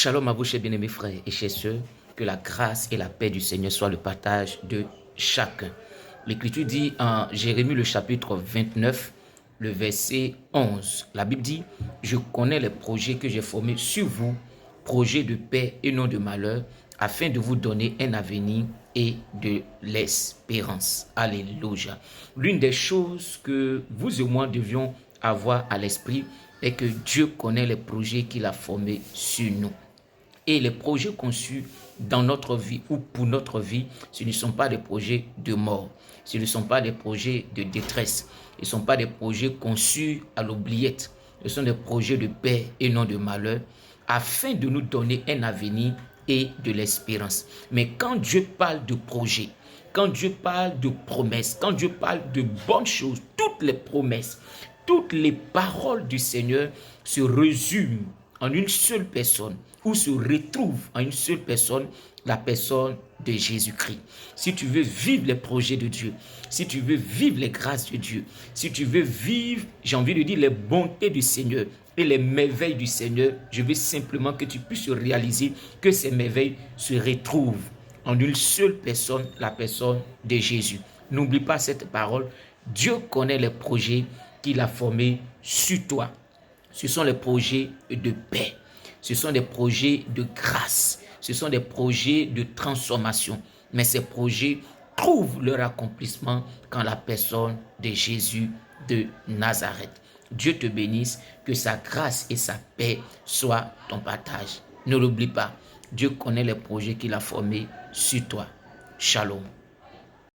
Shalom à vous, chers bien-aimés frères et chers sœurs, que la grâce et la paix du Seigneur soient le partage de chacun. L'Écriture dit en Jérémie le chapitre 29, le verset 11, la Bible dit « Je connais les projets que j'ai formés sur vous, projets de paix et non de malheur, afin de vous donner un avenir et de l'espérance. » Alléluia. L'une des choses que vous et moi devions avoir à l'esprit est que Dieu connaît les projets qu'il a formés sur nous. Et les projets conçus dans notre vie ou pour notre vie, ce ne sont pas des projets de mort, ce ne sont pas des projets de détresse, ce ne sont pas des projets conçus à l'oubliette, ce sont des projets de paix et non de malheur, afin de nous donner un avenir et de l'espérance. Mais quand Dieu parle de projets, quand Dieu parle de promesses, quand Dieu parle de bonnes choses, toutes les promesses, toutes les paroles du Seigneur se résument en une seule personne, ou se retrouve en une seule personne, la personne de Jésus-Christ. Si tu veux vivre les projets de Dieu, si tu veux vivre les grâces de Dieu, si tu veux vivre, j'ai envie de dire, les bontés du Seigneur et les merveilles du Seigneur, je veux simplement que tu puisses réaliser que ces merveilles se retrouvent en une seule personne, la personne de Jésus. N'oublie pas cette parole. Dieu connaît les projets qu'il a formés sur toi. Ce sont les projets de paix, ce sont des projets de grâce, ce sont des projets de transformation. Mais ces projets trouvent leur accomplissement quand la personne de Jésus de Nazareth. Dieu te bénisse, que sa grâce et sa paix soient ton partage. Ne l'oublie pas, Dieu connaît les projets qu'il a formés sur toi. Shalom.